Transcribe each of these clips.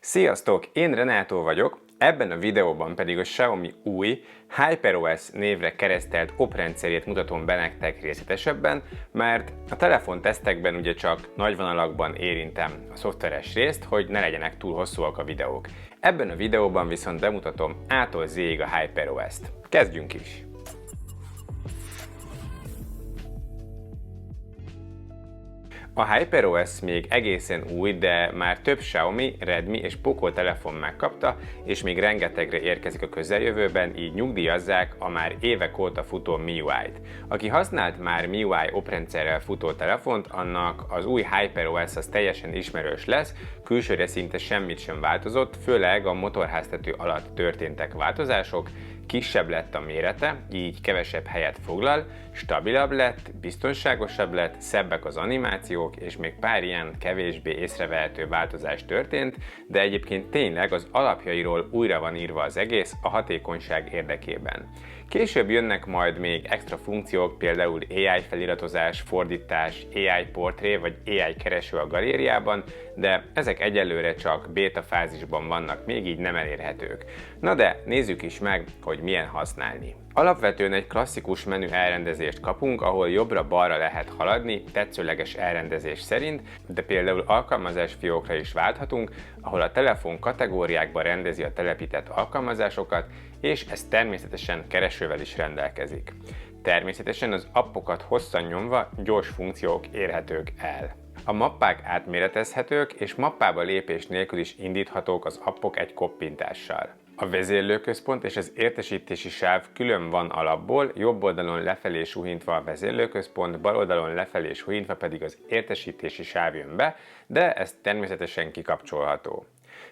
Sziasztok, én Renátó vagyok, ebben a videóban pedig a Xiaomi új HyperOS névre keresztelt oprendszerét mutatom be nektek részletesebben, mert a telefontesztekben ugye csak nagy vonalakban érintem a szoftveres részt, hogy ne legyenek túl hosszúak a videók. Ebben a videóban viszont bemutatom A-tól Z-ig a HyperOS-t. Kezdjünk is! A HyperOS még egészen új, de már több Xiaomi, Redmi és Poco telefon megkapta, és még rengetegre érkezik a közeljövőben, így nyugdíjazzák a már évek óta futó MIUI-t. Aki használt már MIUI oprendszerrel futó telefont, annak az új HyperOS az teljesen ismerős lesz, külsőre szinte semmit sem változott, főleg a motorháztető alatt történtek változások, kisebb lett a mérete, így kevesebb helyet foglal, stabilabb lett, biztonságosabb lett, szebbek az animációk, és még pár ilyen kevésbé észrevehető változás történt, de egyébként tényleg az alapjairól újra van írva az egész a hatékonyság érdekében. Később jönnek majd még extra funkciók, például AI feliratozás, fordítás, AI portré vagy AI kereső a galériában, de ezek egyelőre csak béta fázisban vannak, még így nem elérhetők. Na de nézzük is meg, hogy milyen használni. Alapvetően egy klasszikus menü elrendezést kapunk, ahol jobbra-balra lehet haladni, tetszőleges elrendezés szerint, de például alkalmazásfiókra is válthatunk, ahol a telefon kategóriákba rendezi a telepített alkalmazásokat, és ez természetesen keresővel is rendelkezik. Természetesen az appokat hosszan nyomva gyors funkciók érhetők el. A mappák átméretezhetők, és mappába lépés nélkül is indíthatók az appok egy koppintással. A vezérlőközpont és az értesítési sáv külön van alapból, jobb oldalon lefelé suhintva a vezérlőközpont, bal oldalon lefelé suhintva pedig az értesítési sáv jön be, de ez természetesen kikapcsolható.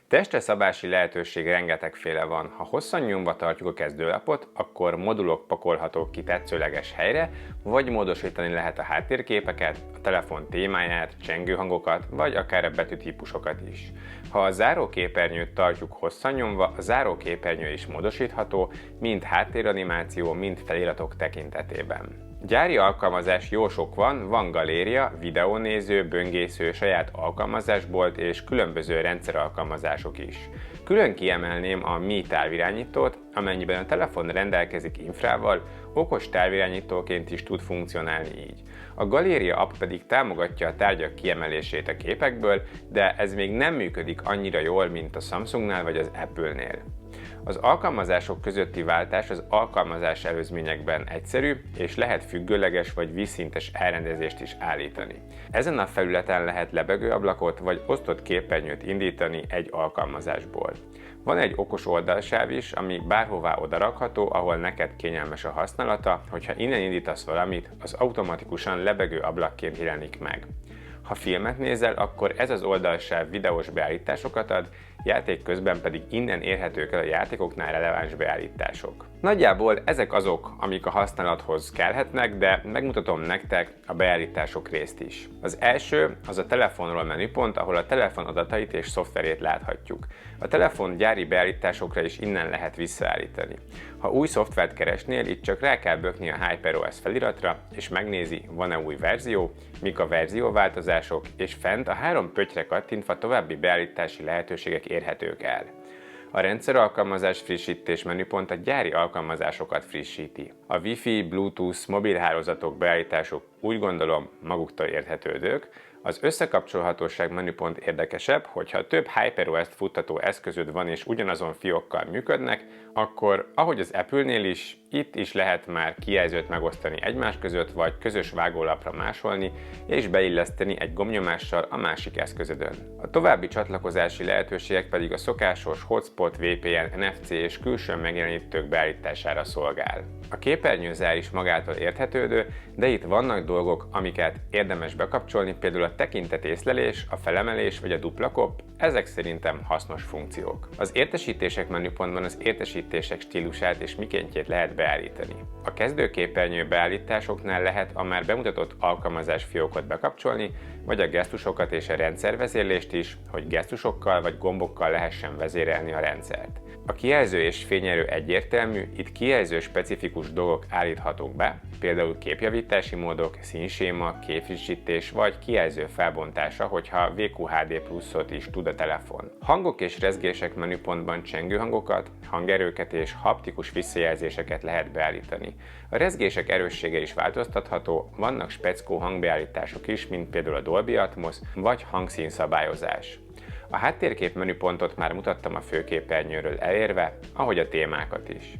Testre szabási lehetőség rengetegféle van. Ha hosszan nyomva tartjuk a kezdőlapot, akkor modulok pakolhatók ki tetszőleges helyre, vagy módosítani lehet a háttérképeket, a telefon témáját, csengőhangokat, vagy akár a betűtípusokat is. Ha a záróképernyőt tartjuk hosszan nyomva, a záróképernyő is módosítható, mind háttéranimáció, mind feliratok tekintetében. Gyári alkalmazás jó sok van galéria, videónéző, böngésző, saját alkalmazásbolt és különböző rendszeralkalmazások is. Külön kiemelném a Mi távirányítót, amennyiben a telefon rendelkezik infrával, okos távirányítóként is tud funkcionálni így. A Galéria app pedig támogatja a tárgyak kiemelését a képekből, de ez még nem működik annyira jól, mint a Samsungnál vagy az Apple-nél. Az alkalmazások közötti váltás az alkalmazás előzményekben egyszerű, és lehet függőleges vagy vízszintes elrendezést is állítani. Ezen a felületen lehet lebegőablakot vagy osztott képernyőt indítani egy alkalmazásból. Van egy okos oldalsáv is, ami bárhová odarakható, ahol neked kényelmes a használata, hogyha innen indítasz valamit, az automatikusan lebegő ablakként jelenik meg. Ha filmet nézel, akkor ez az oldalsáv videós beállításokat ad, játék közben pedig innen érhetők el a játékoknál releváns beállítások. Nagyjából ezek azok, amik a használathoz kellhetnek, de megmutatom nektek a beállítások részt is. Az első az a telefonról menüpont, ahol a telefon adatait és szoftverét láthatjuk. A telefon gyári beállításokra is innen lehet visszaállítani. Ha új szoftvert keresnél, itt csak rá kell bökni a HyperOS feliratra, és megnézi, van-e új verzió, mik a verzióváltozások, és fent a 3 pöttyre kattintva további beállítási lehetőségek érhetők el. A rendszeralkalmazás frissítés menüpont a gyári alkalmazásokat frissíti. A Wi-Fi, Bluetooth, mobilhálózatok beállítások úgy gondolom maguktól érthetődők. Az összekapcsolhatóság menüpont érdekesebb, hogyha több HyperOS-t futtató eszközöd van és ugyanazon fiókkal működnek, akkor ahogy az Apple-nél is, itt is lehet már kijelzőt megosztani egymás között, vagy közös vágólapra másolni, és beilleszteni egy gombnyomással a másik eszközödön. A további csatlakozási lehetőségek pedig a szokásos hotspot, VPN, NFC és külső megjelenítők beállítására szolgál. A képernyőzár is magától érthetődő, de itt vannak dolgok, amiket érdemes bekapcsolni, például a tekintetészlelés, a felemelés vagy a dupla kopp, ezek szerintem hasznos funkciók. Az értesítések menüpontban az értesítések stílusát és mikéntjét lehet beállítani. A kezdőképernyő beállításoknál lehet a már bemutatott alkalmazásfiókot bekapcsolni, vagy a gesztusokat és a rendszervezérlést is, hogy gesztusokkal vagy gombokkal lehessen vezérelni a rendszert. A kijelző és fényerő egyértelmű, itt kijelző specifikus dolgok állíthatók be, például képjavítási módok, színséma, képfrissítés vagy kijelző felbontása, hogyha VQHD pluszot is tud a telefon. Hangok és rezgések menüpontban csengő hangokat, hangerőket és haptikus visszajelzéseket lehet beállítani. A rezgések erőssége is változtatható, vannak speckó hangbeállítások is, mint például a Dolby Atmos vagy hangszínszabályozás. A háttérkép menüpontot már mutattam a főképernyőről elérve, ahogy a témákat is.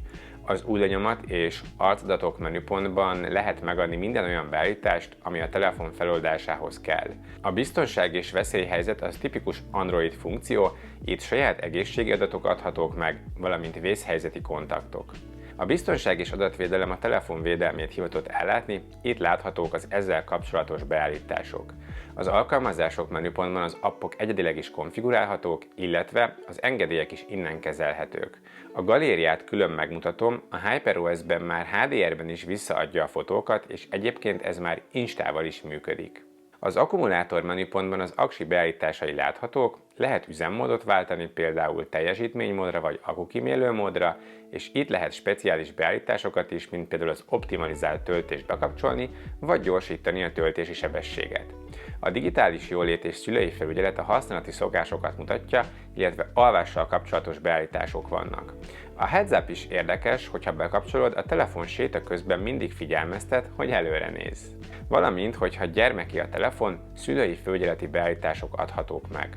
Az ujjlenyomat és arcadatok menüpontban lehet megadni minden olyan beállítást, ami a telefon feloldásához kell. A biztonság és veszélyhelyzet az tipikus Android funkció, itt saját egészségi adatok adhatók meg, valamint vészhelyzeti kontaktok. A biztonság és adatvédelem a telefon védelmét hivatott ellátni, itt láthatók az ezzel kapcsolatos beállítások. Az alkalmazások menüpontban az appok egyedileg is konfigurálhatók, illetve az engedélyek is innen kezelhetők. A galériát külön megmutatom, a HyperOS-ben már HDR-ben is visszaadja a fotókat, és egyébként ez már Instával is működik. Az akkumulátor menüpontban az aksi beállításai láthatók, lehet üzemmódot váltani például teljesítménymódra vagy akkukímélő módra, és itt lehet speciális beállításokat is, mint például az optimalizált töltést bekapcsolni, vagy gyorsítani a töltési sebességet. A digitális jólét és szülői felügyelet a használati szokásokat mutatja, illetve alvással kapcsolatos beállítások vannak. A Heads Up is érdekes, hogyha bekapcsolod, a telefon séta közben mindig figyelmeztet, hogy előre néz. Valamint, hogyha gyermeki a telefon, szülői felügyeleti beállítások adhatók meg.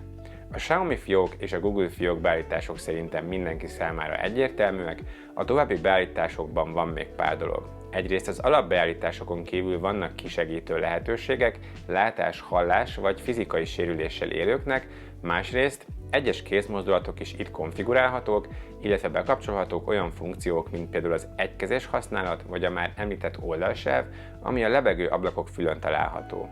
A Xiaomi fiók és a Google fiók beállítások szerintem mindenki számára egyértelműek, a további beállításokban van még pár dolog. Egyrészt az alapbeállításokon kívül vannak kisegítő lehetőségek látás, hallás vagy fizikai sérüléssel élőknek, másrészt egyes kézmozdulatok is itt konfigurálhatók, illetve bekapcsolhatók olyan funkciók, mint például az egykezes használat vagy a már említett oldalsáv, ami a lebegő ablakok fülön található.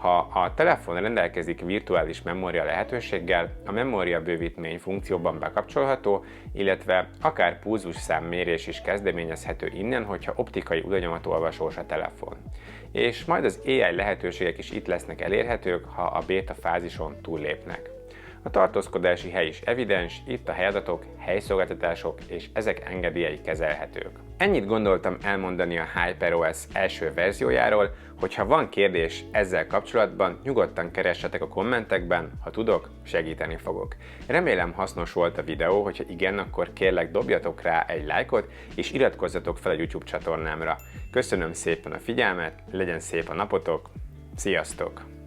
Ha a telefon rendelkezik virtuális memória lehetőséggel, a memória bővítmény funkcióban bekapcsolható, illetve akár pulzusszám-mérés is kezdeményezhető innen, hogyha optikai ujjlenyomatolvasós a telefon. És majd az AI lehetőségek is itt lesznek elérhetők, ha a béta fázison túllépnek. A tartózkodási hely is evidens, itt a helyadatok, helyszolgáltatások és ezek engedélyei kezelhetők. Ennyit gondoltam elmondani a HyperOS első verziójáról, hogyha van kérdés ezzel kapcsolatban, nyugodtan keressetek a kommentekben, ha tudok, segíteni fogok. Remélem hasznos volt a videó, hogyha igen, akkor kérlek dobjatok rá egy lájkot, és iratkozzatok fel a YouTube csatornámra. Köszönöm szépen a figyelmet, legyen szép a napotok, sziasztok!